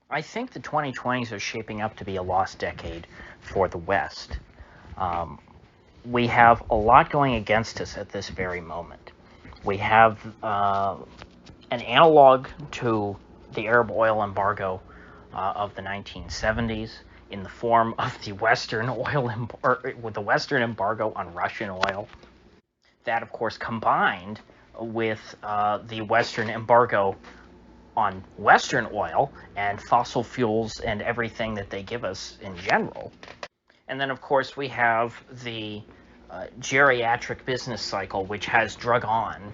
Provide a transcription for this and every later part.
I think the 2020s are shaping up to be a lost decade for the West. We have a lot going against us at this very moment. We have an analog to the Arab oil embargo of the 1970s in the form of the the Western embargo on Russian oil. That, of course, combined with the Western embargo on Western oil and fossil fuels and everything that they give us in general. And then, of course, we have the geriatric business cycle, which has drug on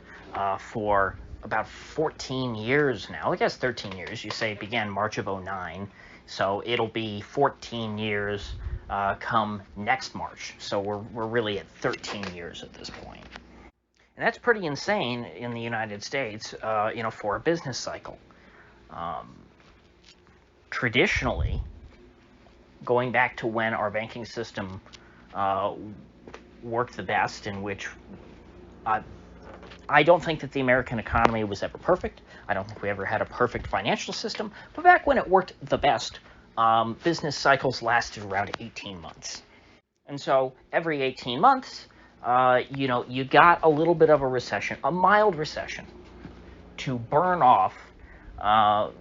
for about 14 years now. I guess 13 years. You say it began March of 09, so it'll be 14 years come next March. So we're really at 13 years at this point. And that's pretty insane in the United States, for a business cycle. Traditionally, going back to when our banking system worked the best, in which I don't think that the American economy was ever perfect. I don't think we ever had a perfect financial system. But back when it worked the best, business cycles lasted around 18 months. And so every 18 months, you got a little bit of a recession, a mild recession, to burn off,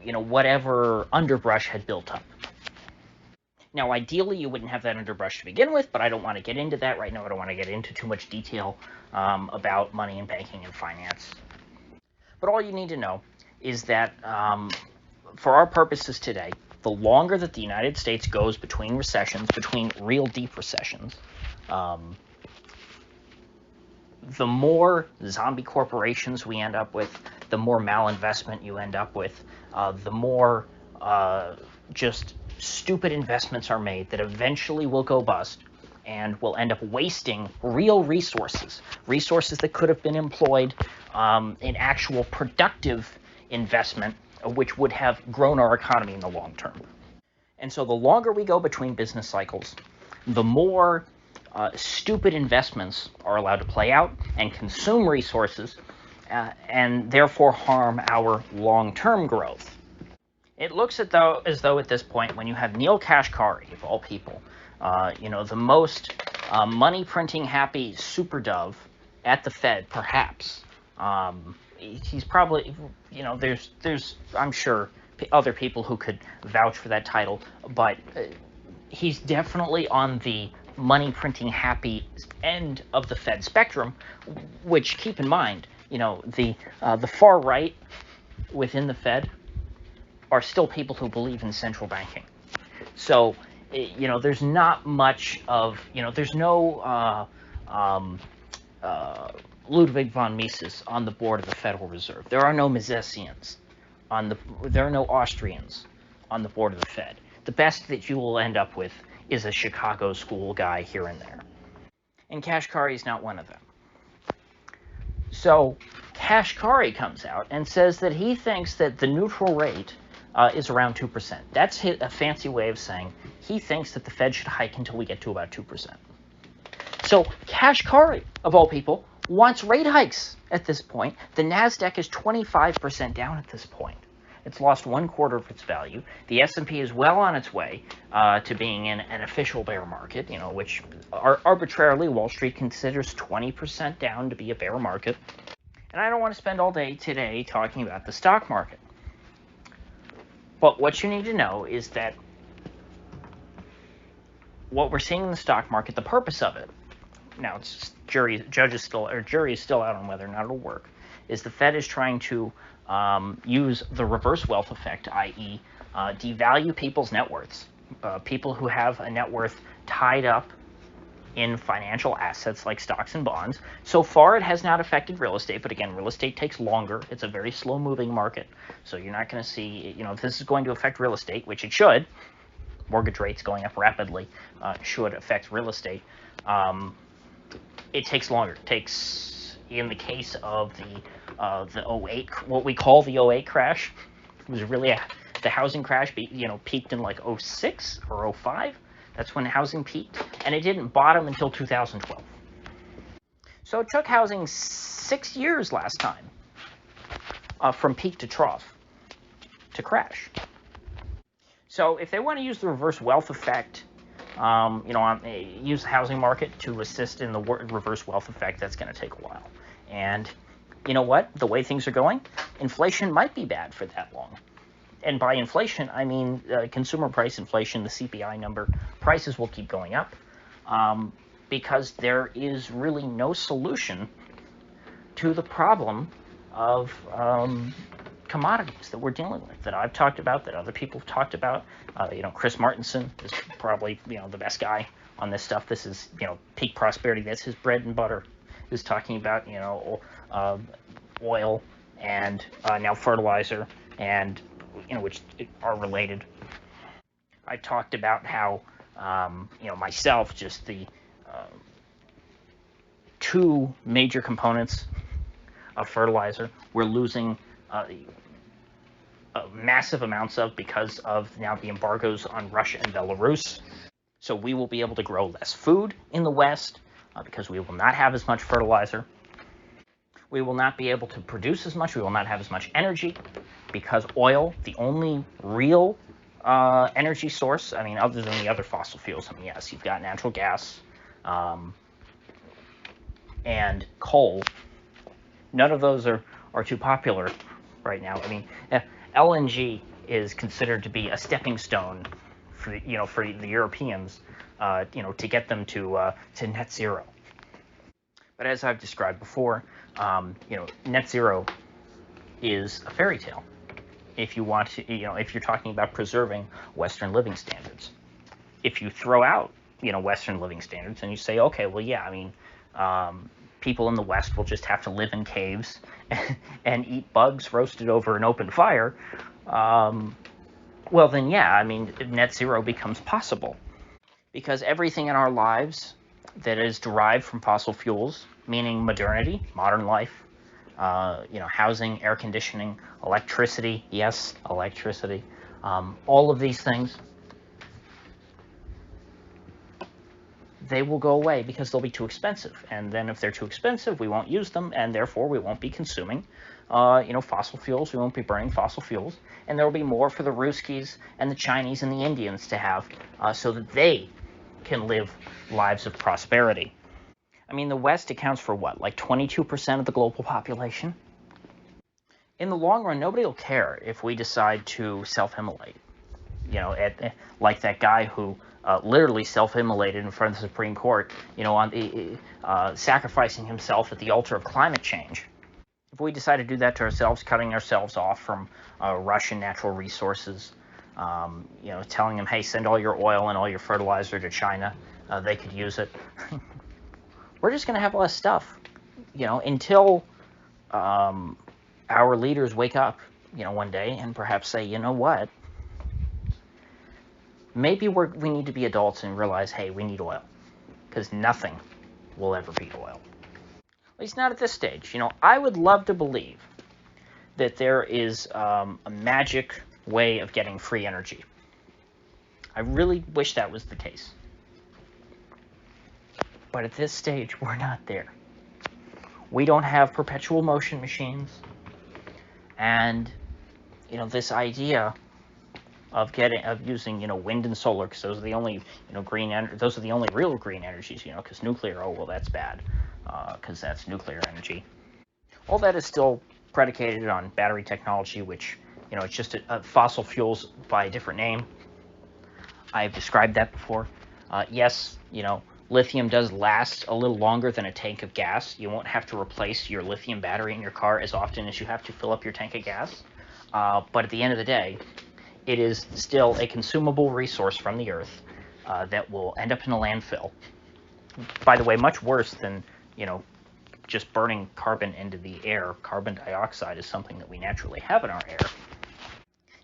whatever underbrush had built up. Now, ideally, you wouldn't have that underbrush to begin with, but I don't want to get into that right now. I don't want to get into too much detail about money and banking and finance. But all you need to know is that for our purposes today, the longer that the United States goes between recessions, between real deep recessions, the more zombie corporations we end up with, the more malinvestment you end up with, the more just stupid investments are made that eventually will go bust and will end up wasting real resources that could have been employed in actual productive investment, which would have grown our economy in the long term. And so the longer we go between business cycles, the more stupid investments are allowed to play out and consume resources and therefore harm our long-term growth. It looks as though at this point, when you have Neil Kashkari, of all people, the most money-printing happy super dove at the Fed, perhaps. He's probably, there's I'm sure other people who could vouch for that title, but he's definitely on the money-printing happy end of the Fed spectrum, which, keep in mind, the far right within the Fed are still people who believe in central banking. So, there's not much of, there's no Ludwig von Mises on the board of the Federal Reserve. There are no Misesians there are no Austrians on the board of the Fed. The best that you will end up with is a Chicago school guy here and there. And Kashkari is not one of them. So Kashkari comes out and says that he thinks that the neutral rate is around 2%. That's a fancy way of saying he thinks that the Fed should hike until we get to about 2%. So Kashkari, of all people, wants rate hikes at this point. The NASDAQ is 25% down at this point. It's lost 1/4 of its value. The S&P is well on its way to being in an official bear market, which arbitrarily Wall Street considers 20% down to be a bear market. And I don't want to spend all day today talking about the stock market. But what you need to know is that what we're seeing in the stock market, the purpose of it, now it's jury is still out on whether or not it'll work, is the Fed is trying to use the reverse wealth effect, i.e. Devalue people's net worths, people who have a net worth tied up in financial assets like stocks and bonds. So far, it has not affected real estate, but again, real estate takes longer. It's a very slow-moving market, so you're not going to see, if this is going to affect real estate, which it should, mortgage rates going up rapidly should affect real estate. It takes longer. It takes, in the case of the 08, what we call the 08 crash, it was really the housing crash, peaked in like 06 or 05. That's when housing peaked, and it didn't bottom until 2012. So it took housing 6 years last time from peak to trough to crash. So if they want to use the reverse wealth effect, use the housing market to assist in the reverse wealth effect, that's going to take a while. And you know what? The way things are going, inflation might be bad for that long. And by inflation, I mean consumer price inflation, the CPI number. Prices will keep going up because there is really no solution to the problem of commodities that we're dealing with, that I've talked about, that other people have talked about. Chris Martenson is probably, the best guy on this stuff. This is, peak prosperity. That's his bread and butter. Is talking about, oil and now fertilizer, and, which are related. I talked about how, myself, just the two major components of fertilizer we're losing massive amounts of because of now the embargoes on Russia and Belarus. So we will be able to grow less food in the West because we will not have as much fertilizer. We will not be able to produce as much. We will not have as much energy because oil, the only real energy source, other than the other fossil fuels, yes, you've got natural gas and coal. None of those are too popular right now. LNG is considered to be a stepping stone for the Europeans, to get them to net zero. But as I've described before, net zero is a fairy tale. If you want to, if you're talking about preserving Western living standards, if you throw out, Western living standards and you say, okay, well, yeah, people in the West will just have to live in caves and eat bugs roasted over an open fire, well, then, yeah, net zero becomes possible. Because everything in our lives that is derived from fossil fuels, meaning modernity, modern life, housing, air conditioning, electricity, yes, electricity, all of these things, they will go away because they'll be too expensive. And then if they're too expensive, we won't use them, and therefore we won't be consuming, fossil fuels. We won't be burning fossil fuels. And there will be more for the Ruskies and the Chinese and the Indians to have so that they can live lives of prosperity. The West accounts for what, like 22% of the global population? In the long run, nobody will care if we decide to self-immolate. Like that guy who literally self-immolated in front of the Supreme Court, sacrificing himself at the altar of climate change. If we decide to do that to ourselves, cutting ourselves off from Russian natural resources, telling them, hey, send all your oil and all your fertilizer to China, they could use it. We're just going to have less stuff, until our leaders wake up, one day and perhaps say, you know what? Maybe we need to be adults and realize, hey, we need oil, because nothing will ever beat oil. At least not at this stage. I would love to believe that there is a magic way of getting free energy. I really wish that was the case. But at this stage, we're not there. We don't have perpetual motion machines. And, this idea of using wind and solar, because those are the only those are the only real green energies, because nuclear, oh well, that's bad, because that's nuclear energy. All that is still predicated on battery technology, which it's just fossil fuels by a different name. I've described that before. Yes, lithium does last a little longer than a tank of gas. You won't have to replace your lithium battery in your car as often as you have to fill up your tank of gas. But at the end of the day, it is still a consumable resource from the earth that will end up in a landfill. By the way, much worse than, just burning carbon into the air. Carbon dioxide is something that we naturally have in our air.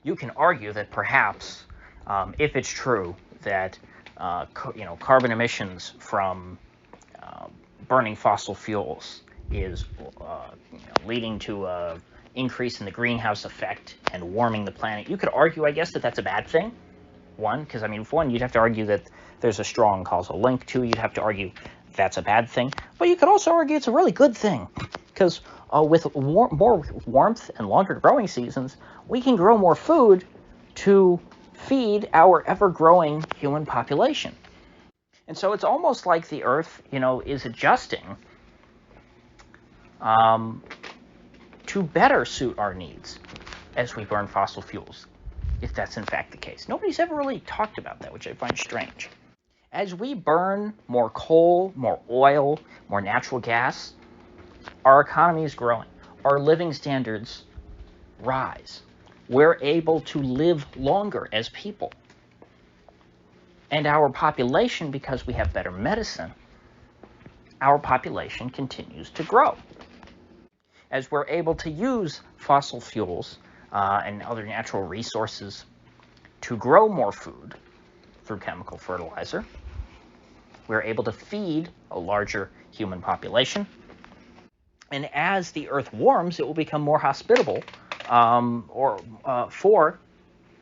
You can argue that perhaps, if it's true that, carbon emissions from burning fossil fuels is leading to a increase in the greenhouse effect and warming the planet, you could argue, I guess, that that's a bad thing. One, because, one, you'd have to argue that there's a strong causal link. Two, you'd have to argue that's a bad thing. But you could also argue it's a really good thing, because with more warmth and longer growing seasons, we can grow more food to feed our ever-growing human population. And so it's almost like the Earth, is adjusting to better suit our needs as we burn fossil fuels, if that's in fact the case. Nobody's ever really talked about that, which I find strange. As we burn more coal, more oil, more natural gas, our economy is growing. Our living standards rise. We're able to live longer as people. And our population, because we have better medicine, our population continues to grow. As we're able to use fossil fuels and other natural resources to grow more food through chemical fertilizer, we're able to feed a larger human population. And as the Earth warms, it will become more hospitable for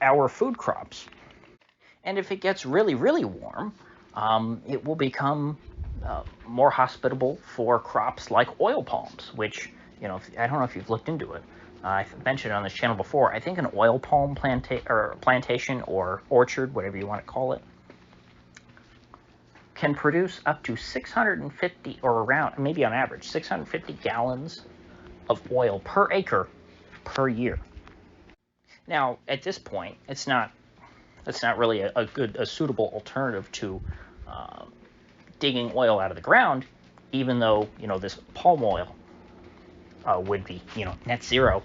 our food crops. And if it gets really, really warm, it will become more hospitable for crops like oil palms, which, I don't know if you've looked into it. I've mentioned it on this channel before. I think an oil palm plantation or orchard, whatever you want to call it, can produce up to 650, or around, maybe on average, 650 gallons of oil per acre per year. Now, at this point, that's not really a suitable alternative to digging oil out of the ground, even though, this palm oil would be, net zero,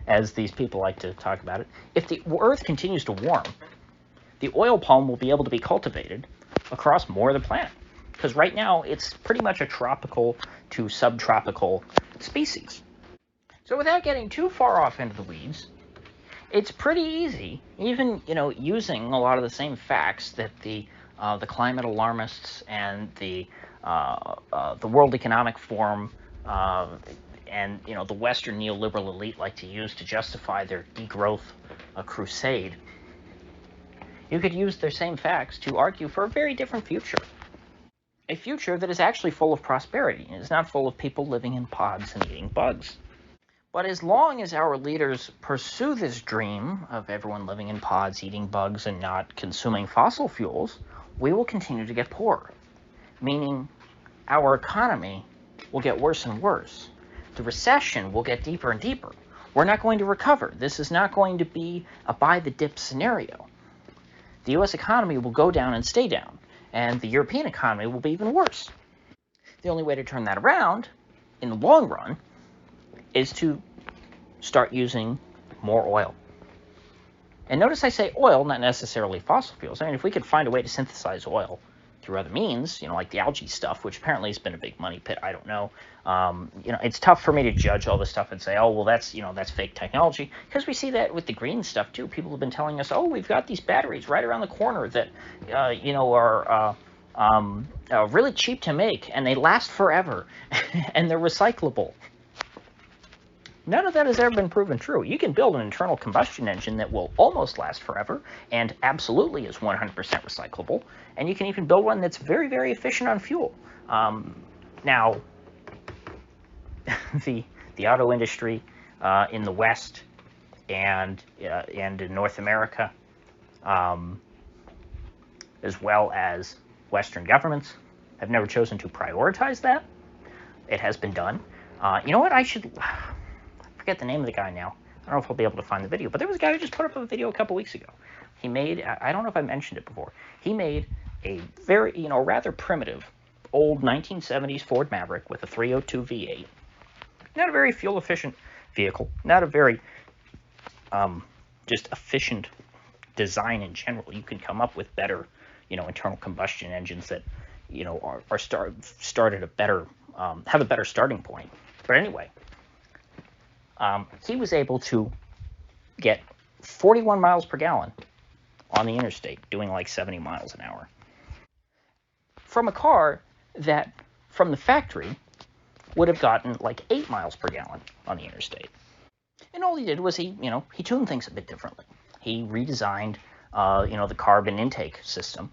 as these people like to talk about it. If the Earth continues to warm, the oil palm will be able to be cultivated across more of the planet, because right now it's pretty much a tropical to subtropical species. So without getting too far off into the weeds, it's pretty easy, even using a lot of the same facts that the climate alarmists and the World Economic Forum and the Western neoliberal elite like to use to justify their degrowth crusade. You could use their same facts to argue for a very different future. A future that is actually full of prosperity and is not full of people living in pods and eating bugs. But as long as our leaders pursue this dream of everyone living in pods, eating bugs, and not consuming fossil fuels, we will continue to get poorer. Meaning our economy will get worse and worse. The recession will get deeper and deeper. We're not going to recover. This is not going to be a buy-the-dip scenario. The U.S. economy will go down and stay down, and the European economy will be even worse. The only way to turn that around, in the long run, is to start using more oil. And notice I say oil, not necessarily fossil fuels. I mean, if we could find a way to synthesize oil through other means, like the algae stuff, which apparently has been a big money pit, I don't know. It's tough for me to judge all this stuff and say, oh, well, that's fake technology, because we see that with the green stuff too. People have been telling us, oh, we've got these batteries right around the corner that, are really cheap to make, and they last forever, and they're recyclable. None of that has ever been proven true. You can build an internal combustion engine that will almost last forever and absolutely is 100% recyclable. And you can even build one that's very, very efficient on fuel. Now, the auto industry in the West and in North America, as well as Western governments, have never chosen to prioritize that. It has been done. You know what? I forget the name of the guy now. I don't know if I'll be able to find the video, but there was a guy who just put up a video a couple weeks ago. He made, I don't know if I mentioned it before, he made a very, rather primitive old 1970s Ford Maverick with a 302 V8. Not a very fuel efficient vehicle, not a very just efficient design in general. You can come up with better, internal combustion engines that, are started a better, have a better starting point. But anyway, he was able to get 41 miles per gallon on the interstate, doing like 70 miles an hour. From a car that, from the factory, would have gotten like 8 miles per gallon on the interstate. And all he did was he tuned things a bit differently. He redesigned, the carbon intake system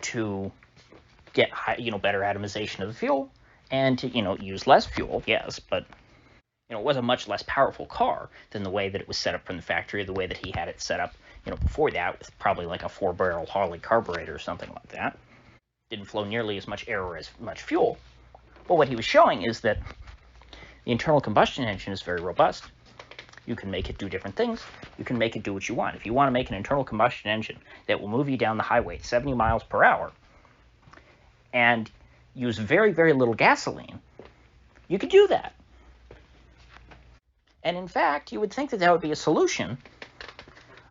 to get better atomization of the fuel and to, use less fuel, yes, but it was a much less powerful car than the way that it was set up from the factory, the way that he had it set up, before that, with probably like a 4-barrel Harley carburetor or something like that. Didn't flow nearly as much air or as much fuel. But what he was showing is that the internal combustion engine is very robust. You can make it do different things. You can make it do what you want. If you want to make an internal combustion engine that will move you down the highway at 70 miles per hour and use very, very little gasoline, you could do that. And in fact, you would think that that would be a solution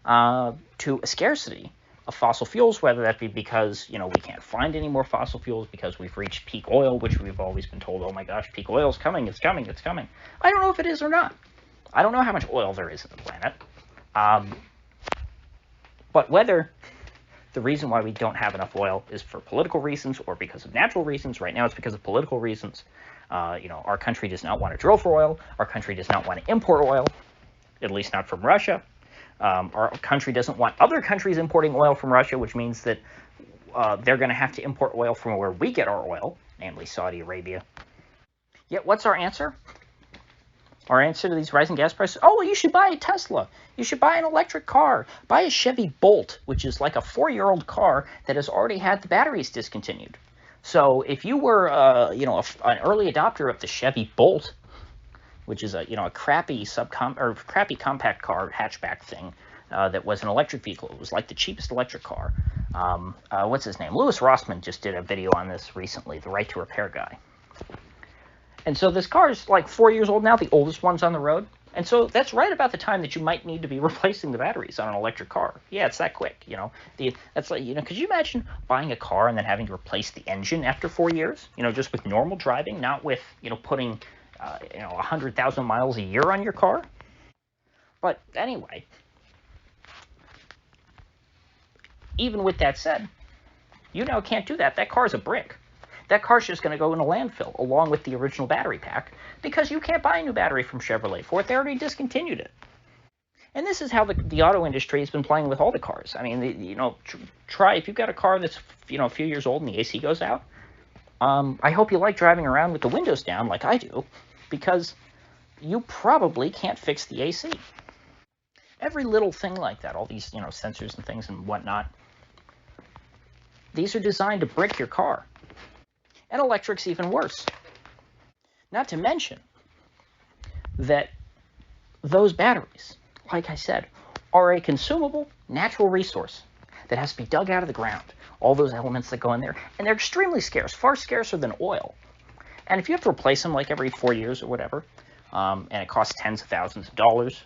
to a scarcity of fossil fuels, whether that be because, we can't find any more fossil fuels because we've reached peak oil, which we've always been told, oh my gosh, peak oil is coming, it's coming, it's coming. I don't know if it is or not. I don't know how much oil there is in the planet. But whether the reason why we don't have enough oil is for political reasons or because of natural reasons, right now it's because of political reasons. Our country does not want to drill for oil. Our country does not want to import oil, at least not from Russia. Our country doesn't want other countries importing oil from Russia, which means that they're going to have to import oil from where we get our oil, namely Saudi Arabia. Yet what's our answer? Our answer to these rising gas prices? Oh, well, you should buy a Tesla. You should buy an electric car. Buy a Chevy Bolt, which is like a 4-year-old car that has already had the batteries discontinued. So if you were, an early adopter of the Chevy Bolt, which is a crappy crappy compact car hatchback thing that was an electric vehicle. It was like the cheapest electric car. What's his name? Louis Rossmann just did a video on this recently, the Right to Repair guy. And so this car is like 4 years old now, the oldest one's on the road. And so that's right about the time that you might need to be replacing the batteries on an electric car. Yeah, it's that quick, That's like, could you imagine buying a car and then having to replace the engine after 4 years? Just with normal driving, not with, putting 100,000 miles a year on your car. But anyway, even with that said, you now can't do that. That car's a brick. That car's just going to go in a landfill along with the original battery pack because you can't buy a new battery from Chevrolet for it. They already discontinued it. And this is how the auto industry has been playing with all the cars. I mean, try if you've got a car that's a few years old and the AC goes out. I hope you like driving around with the windows down like I do, because you probably can't fix the AC. Every little thing like that, all these sensors and things and whatnot, these are designed to brick your car. And electric's even worse. Not to mention that those batteries, like I said, are a consumable natural resource that has to be dug out of the ground. All those elements that go in there. And they're extremely scarce, far scarcer than oil. And if you have to replace them like every 4 years or whatever, and it costs tens of thousands of dollars,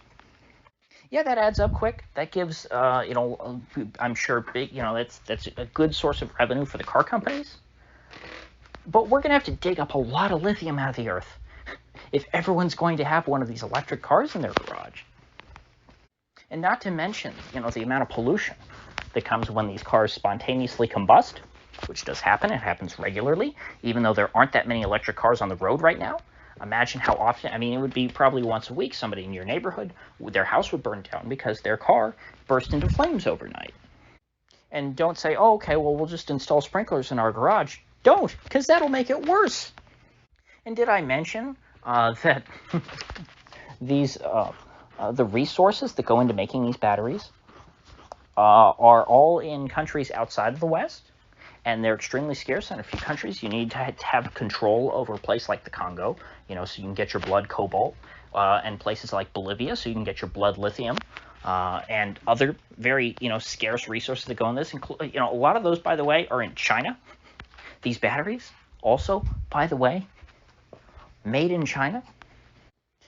yeah, that adds up quick. That gives, I'm sure, that's a good source of revenue for the car companies. But we're going to have to dig up a lot of lithium out of the earth if everyone's going to have one of these electric cars in their garage. And not to mention, the amount of pollution that comes when these cars spontaneously combust, which does happen. It happens regularly, even though there aren't that many electric cars on the road right now. Imagine how often, it would be probably once a week somebody in your neighborhood, their house would burn down because their car burst into flames overnight. And don't say, oh, okay, well, we'll just install sprinklers in our garage. Don't, because that'll make it worse. And did I mention that these the resources that go into making these batteries are all in countries outside of the West, and they're extremely scarce in a few countries. You need to have control over a place like the Congo, so you can get your blood cobalt, and places like Bolivia, so you can get your blood lithium, and other very, scarce resources that go in this. A lot of those, by the way, are in China. These batteries, also, by the way, made in China.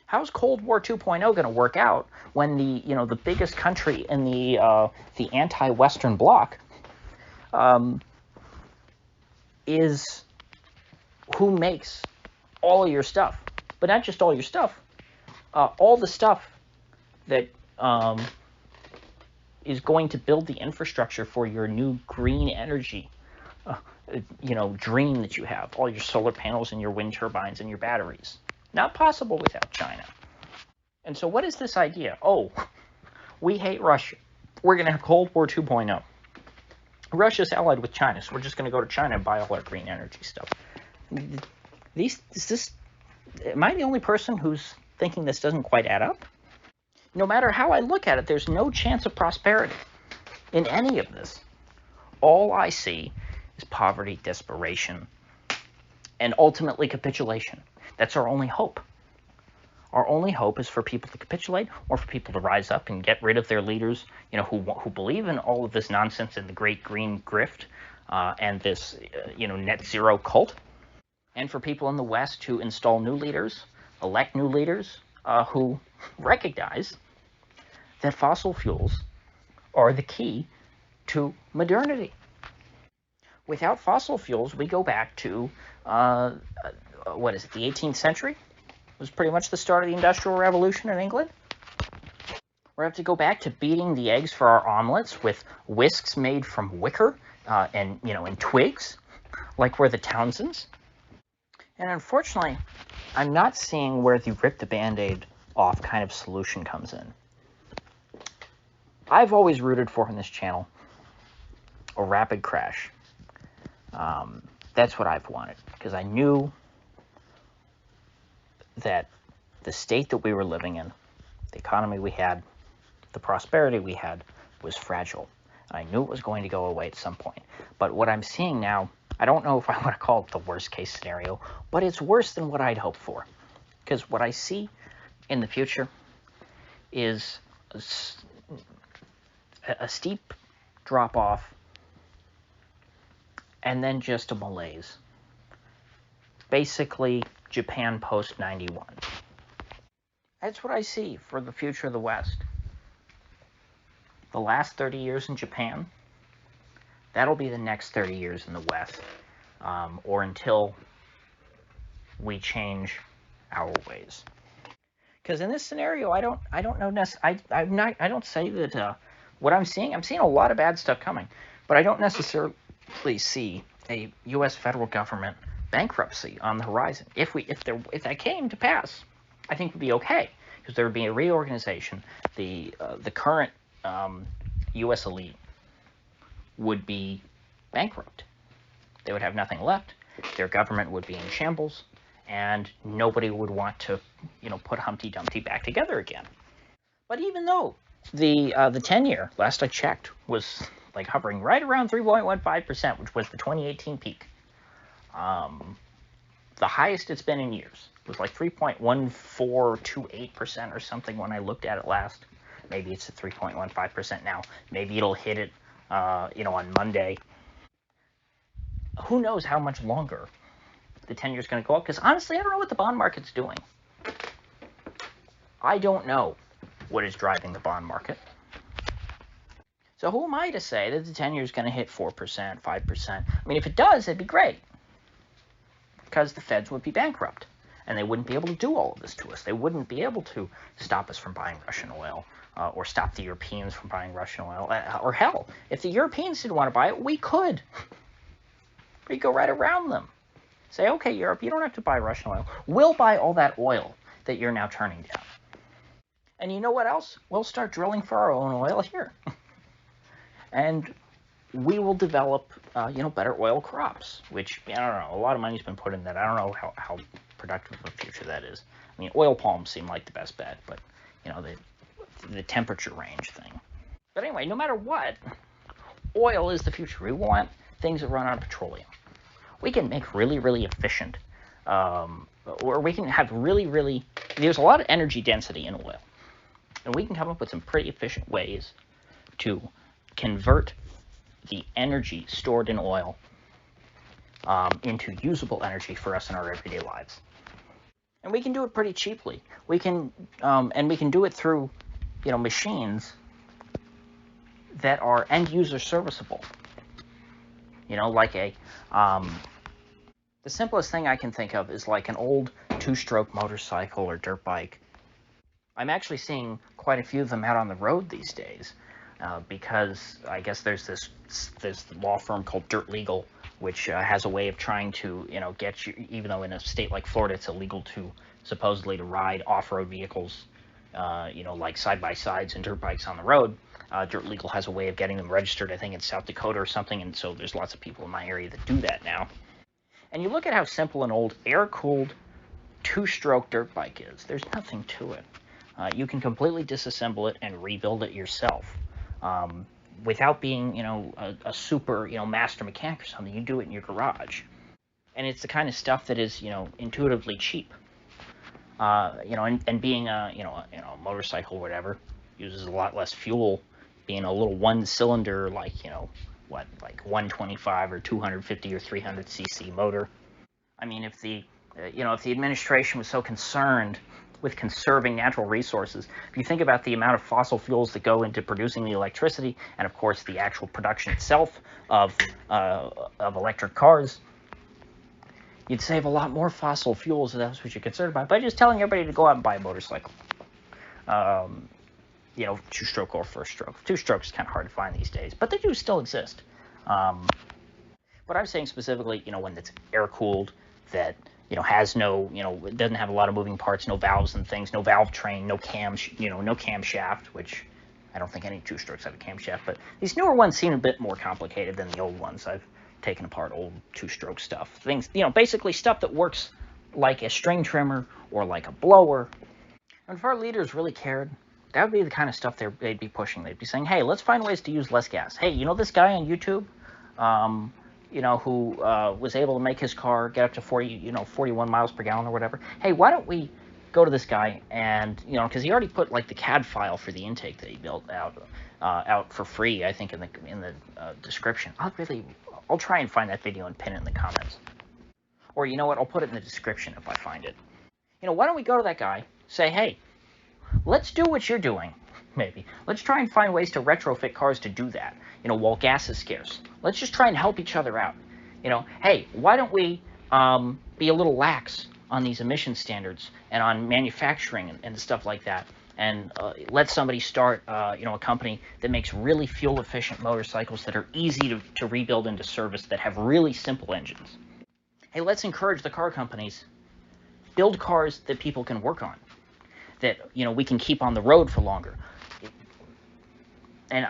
How's Cold War 2.0 going to work out when the biggest country in the anti-Western bloc is who makes all of your stuff? But not just all your stuff, all the stuff that is going to build the infrastructure for your new green energy dream that you have, all your solar panels and your wind turbines and your batteries. Not possible without China. And so what is this idea? Oh, we hate Russia. We're going to have Cold War 2.0. Russia's allied with China, so we're just going to go to China and buy all our green energy stuff. Am I the only person who's thinking this doesn't quite add up? No matter how I look at it, there's no chance of prosperity in any of this. All I see is poverty, desperation, and ultimately capitulation. That's our only hope. Our only hope is for people to capitulate, or for people to rise up and get rid of their leaders, who believe in all of this nonsense and the great green grift, and this, net zero cult, and for people in the West to install new leaders, elect new leaders, who recognize that fossil fuels are the key to modernity. Without fossil fuels, we go back to, the 18th century? It was pretty much the start of the Industrial Revolution in England. We have to go back to beating the eggs for our omelets with whisks made from wicker, and twigs, like we're the Townsends. And unfortunately, I'm not seeing where the rip the Band-Aid off kind of solution comes in. I've always rooted for in this channel a rapid crash. That's what I've wanted, because I knew that the state that we were living in, the economy we had, the prosperity we had, was fragile. I knew it was going to go away at some point. But what I'm seeing now, I don't know if I want to call it the worst case scenario, but it's worse than what I'd hoped for. Because what I see in the future is a steep drop off, and then just a malaise. Basically, Japan post 91. That's what I see for the future of the West. The last 30 years in Japan, that'll be the next 30 years in the West, or until we change our ways. Because in this scenario, I don't know. I don't say that what I'm seeing a lot of bad stuff coming, but I don't necessarily see a U.S. federal government bankruptcy on the horizon. If that came to pass, I think we'd be okay, because there would be a reorganization. The current U.S. elite would be bankrupt. They would have nothing left. Their government would be in shambles, and nobody would want to, put Humpty Dumpty back together again. But even though the 10-year, last I checked, was like hovering right around 3.15%, which was the 2018 peak, the highest it's been in years. It was like 3.1428% or something when I looked at it last. Maybe it's at 3.15% now. Maybe it'll hit it, on Monday. Who knows how much longer the 10-year is going to go up? Because honestly, I don't know what the bond market's doing. I don't know what is driving the bond market. So who am I to say that the 10-year is going to hit 4%, 5%? I mean, if it does, it'd be great, because the feds would be bankrupt, and they wouldn't be able to do all of this to us. They wouldn't be able to stop us from buying Russian oil, or stop the Europeans from buying Russian oil. Or hell, if the Europeans didn't want to buy it, we could. We'd go right around them. Say, okay, Europe, you don't have to buy Russian oil. We'll buy all that oil that you're now turning down. And you know what else? We'll start drilling for our own oil here. And we will develop, better oil crops, which, I don't know, a lot of money's been put in that. I don't know how productive of a future that is. I mean, oil palms seem like the best bet, but, the temperature range thing. But anyway, no matter what, oil is the future. We want things that run on petroleum. We can make really, really efficient, or we can have really, there's a lot of energy density in oil. And we can come up with some pretty efficient ways to convert the energy stored in oil into usable energy for us in our everyday lives. And we can do it pretty cheaply. We can, and we can do it through, machines that are end-user serviceable. Like the simplest thing I can think of is like an old two-stroke motorcycle or dirt bike. I'm actually seeing quite a few of them out on the road these days, because I guess there's this law firm called Dirt Legal, which has a way of trying to, get you, even though in a state like Florida it's illegal to supposedly to ride off-road vehicles, like side-by-sides and dirt bikes on the road. Dirt Legal has a way of getting them registered, I think in South Dakota or something, and so there's lots of people in my area that do that now. And you look at how simple an old air-cooled two-stroke dirt bike is. There's nothing to it. You can completely disassemble it and rebuild it yourself. Without being, a super, master mechanic or something. You do it in your garage. And it's the kind of stuff that is, intuitively cheap. And being a motorcycle or whatever uses a lot less fuel. Being a little one-cylinder, like, like 125 or 250 or 300 cc motor. I mean, if the administration was so concerned with conserving natural resources, if you think about the amount of fossil fuels that go into producing the electricity, and of course the actual production itself of electric cars, you'd save a lot more fossil fuels if that's what you're concerned about by just telling everybody to go out and buy a motorcycle. Two-stroke or first-stroke. Two-stroke is kind of hard to find these days, but they do still exist. But I'm saying specifically, when it's air-cooled, that, has no, it doesn't have a lot of moving parts, no valves and things, no valve train, no camshaft, which I don't think any two-strokes have a camshaft, but these newer ones seem a bit more complicated than the old ones. I've taken apart old two-stroke stuff. Things, basically stuff that works like a string trimmer or like a blower. And if our leaders really cared, that would be the kind of stuff they'd be pushing. They'd be saying, hey, let's find ways to use less gas. Hey, this guy on YouTube, who was able to make his car get up to 41 miles per gallon or whatever. Hey, why don't we go to this guy and, because he already put like the CAD file for the intake that he built out for free, I think in the description. I'll try and find that video and pin it in the comments. Or you know what? I'll put it in the description if I find it. Why don't we go to that guy, say, hey, let's do what you're doing, maybe. Let's try and find ways to retrofit cars to do that, while gas is scarce. Let's just try and help each other out. Hey, why don't we be a little lax on these emission standards and on manufacturing and stuff like that, and let somebody start, a company that makes really fuel-efficient motorcycles that are easy to rebuild into service, that have really simple engines. Hey, let's encourage the car companies. Build cars that people can work on, that, we can keep on the road for longer. And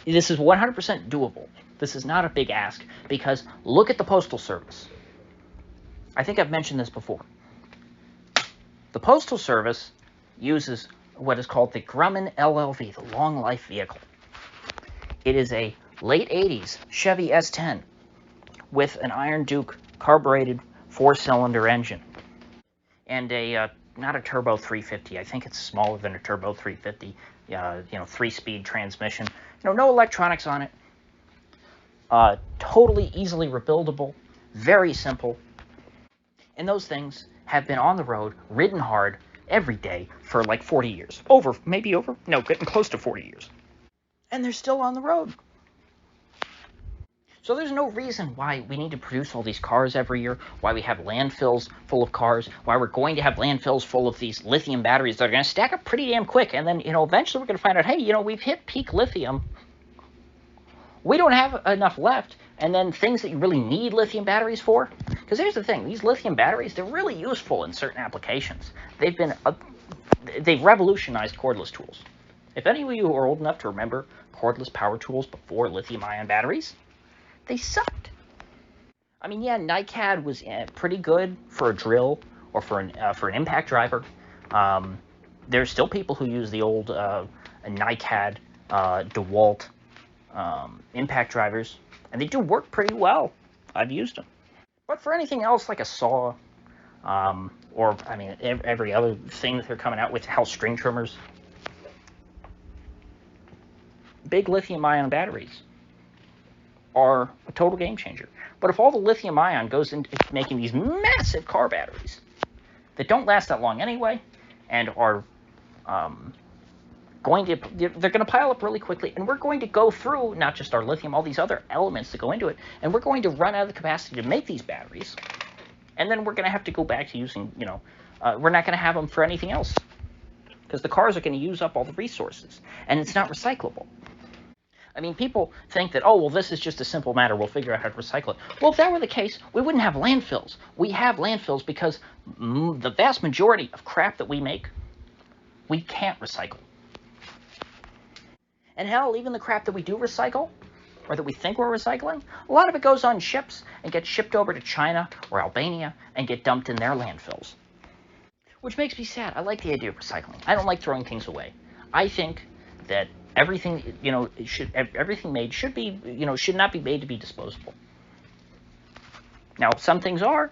this is 100% doable. This is not a big ask, because look at the Postal Service. I think I've mentioned this before. The Postal Service uses what is called the Grumman LLV, the Long Life Vehicle. It is a late 80s Chevy S10 with an Iron Duke carbureted 4-cylinder engine and not a turbo 350. I think it's smaller than a turbo 350. 3-speed transmission. No electronics on it. Totally easily rebuildable. Very simple. And those things have been on the road, ridden hard, every day for like 40 years. Getting close to 40 years. And they're still on the road. So there's no reason why we need to produce all these cars every year, why we have landfills full of cars, why we're going to have landfills full of these lithium batteries that are going to stack up pretty damn quick. And then, eventually we're going to find out, hey, we've hit peak lithium. We don't have enough left. And then things that you really need lithium batteries for. Because here's the thing. These lithium batteries, they're really useful in certain applications. They've revolutionized cordless tools. If any of you are old enough to remember cordless power tools before lithium-ion batteries, they sucked. I mean, yeah, NiCad was pretty good for a drill or for an impact driver. There's still people who use the old NiCad DeWalt impact drivers, and they do work pretty well. I've used them. But for anything else, like a saw, every other thing that they're coming out with, house string trimmers, big lithium-ion batteries are a total game changer. But if all the lithium ion goes into making these massive car batteries that don't last that long anyway, and are they're going to pile up really quickly, and we're going to go through not just our lithium, all these other elements that go into it, and we're going to run out of the capacity to make these batteries, and then we're going to have to go back to using, we're not going to have them for anything else, because the cars are going to use up all the resources, and it's not recyclable. I mean, people think that, oh, well, this is just a simple matter. We'll figure out how to recycle it. Well, if that were the case, we wouldn't have landfills. We have landfills because the vast majority of crap that we make, we can't recycle. And hell, even the crap that we do recycle, or that we think we're recycling, a lot of it goes on ships and gets shipped over to China or Albania and get dumped in their landfills. which makes me sad. I like the idea of recycling. I don't like throwing things away. I think that everything, everything made should be, should not be made to be disposable. Now, some things are,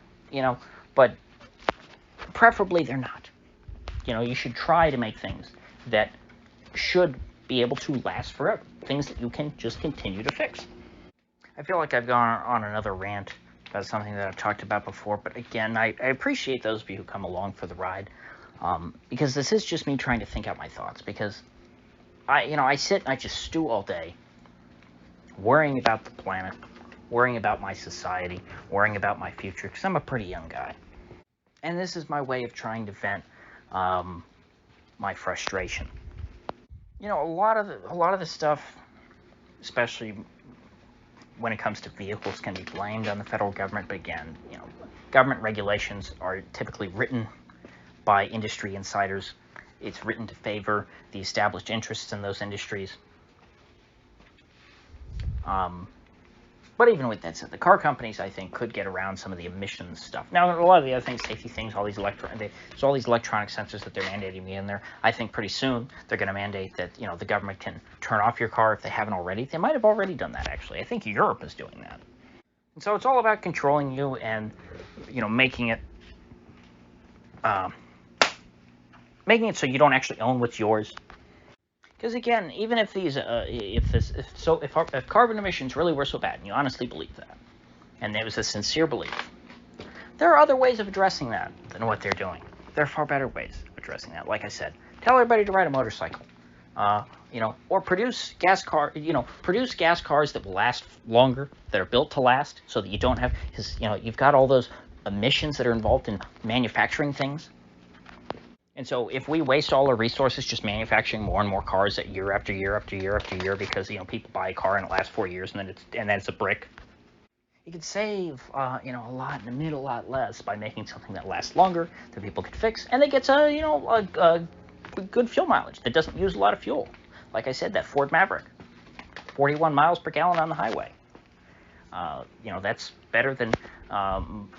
but preferably they're not. You should try to make things that should be able to last forever. Things that you can just continue to fix. I feel like I've gone on another rant about something that I've talked about before, but again, I appreciate those of you who come along for the ride, because this is just me trying to think out my thoughts, because I sit and I just stew all day, worrying about the planet, worrying about my society, worrying about my future, because I'm a pretty young guy. And this is my way of trying to vent my frustration. A lot of the stuff, especially when it comes to vehicles, can be blamed on the federal government. But again, government regulations are typically written by industry insiders. It's written to favor the established interests in those industries. But even with that said, the car companies, I think, could get around some of the emissions stuff. Now, a lot of the other things, safety things, all these electronic sensors that they're mandating in there. I think pretty soon they're going to mandate that the government can turn off your car if they haven't already. They might have already done that, actually. I think Europe is doing that. And so it's all about controlling you and making it so you don't actually own what's yours. Because again, even if if carbon emissions really were so bad, and you honestly believe that, and it was a sincere belief, there are other ways of addressing that than what they're doing. There are far better ways of addressing that. Like I said, tell everybody to ride a motorcycle, or produce gas cars that will last longer, that are built to last, so that you don't have, because you've got all those emissions that are involved in manufacturing things. And so if we waste all our resources just manufacturing more and more cars that year after year after year after year, because people buy a car and it lasts 4 years and then it's a brick, you could save a lot and emit a lot less by making something that lasts longer, that people could fix, and that gets a good fuel mileage that doesn't use a lot of fuel. Like I said, that Ford Maverick, 41 miles per gallon on the highway. That's better than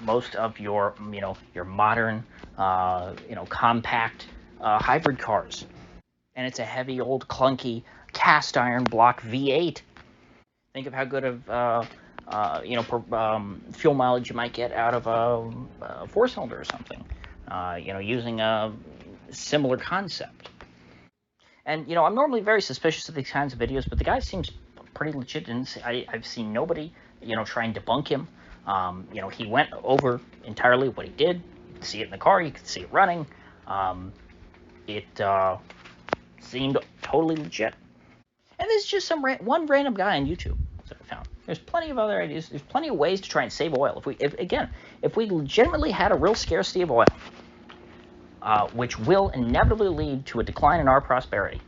most of your modern compact hybrid cars. And it's a heavy old clunky cast iron block V8. Think of how good of fuel mileage you might get out of a four-cylinder or something. Using a similar concept. And I'm normally very suspicious of these kinds of videos, but the guy seems pretty legit, and I've seen nobody try and debunk him. He went over entirely what he did. You could see it in the car. You could see it running. It seemed totally legit. And there's just one random guy on YouTube that I found. There's plenty of other ideas. There's plenty of ways to try and save oil. If we legitimately had a real scarcity of oil, which will inevitably lead to a decline in our prosperity,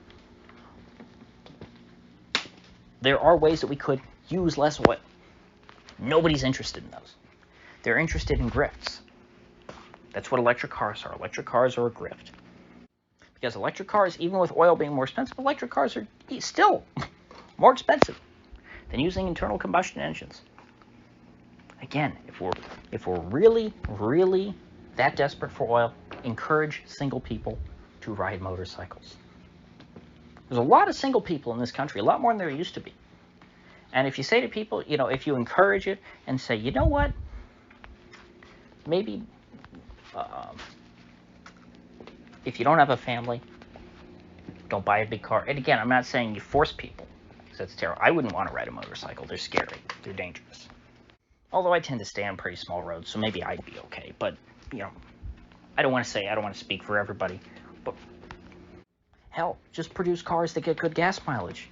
there are ways that we could use less oil. Nobody's interested in those. They're interested in grifts. That's what electric cars are. Electric cars are a grift. Because electric cars, even with oil being more expensive, electric cars are still more expensive than using internal combustion engines. Again, if we're really, really that desperate for oil, encourage single people to ride motorcycles. There's a lot of single people in this country, a lot more than there used to be. And if you say to people, if you encourage it and say, you know what, maybe if you don't have a family, don't buy a big car. And again, I'm not saying you force people, because that's terrible. I wouldn't want to ride a motorcycle. They're scary. They're dangerous. Although I tend to stay on pretty small roads, so maybe I'd be okay. But, I don't want to speak for everybody. But, hell, just produce cars that get good gas mileage.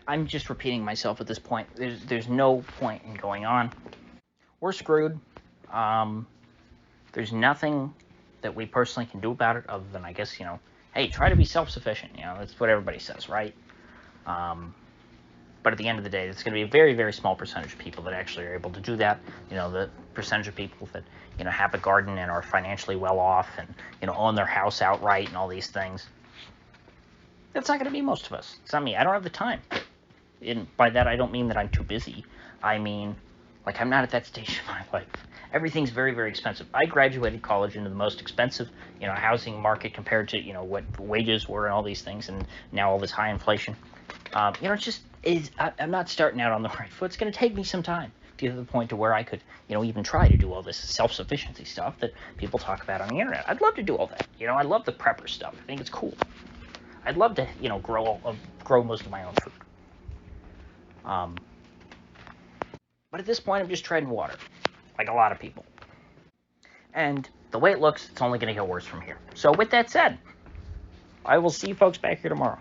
I'm just repeating myself at this point. There's no point in going on. We're screwed. There's nothing that we personally can do about it other than, I guess, hey, try to be self-sufficient. That's what everybody says, right? But at the end of the day, it's going to be a very, very small percentage of people that actually are able to do that. The percentage of people that, have a garden and are financially well off and, own their house outright and all these things. That's not going to be most of us. It's not me. I don't have the time. And by that, I don't mean that I'm too busy. I mean, I'm not at that stage in my life. Everything's very, very expensive. I graduated college into the most expensive, housing market compared to, what wages were and all these things, and now all this high inflation. It's just I'm not starting out on the right foot. It's going to take me some time to get to the point to where I could, even try to do all this self-sufficiency stuff that people talk about on the internet. I'd love to do all that. I love the prepper stuff. I think it's cool. I'd love to, grow most of my own food. But at this point, I'm just treading water, like a lot of people. And the way it looks, it's only going to get worse from here. So with that said, I will see you folks back here tomorrow.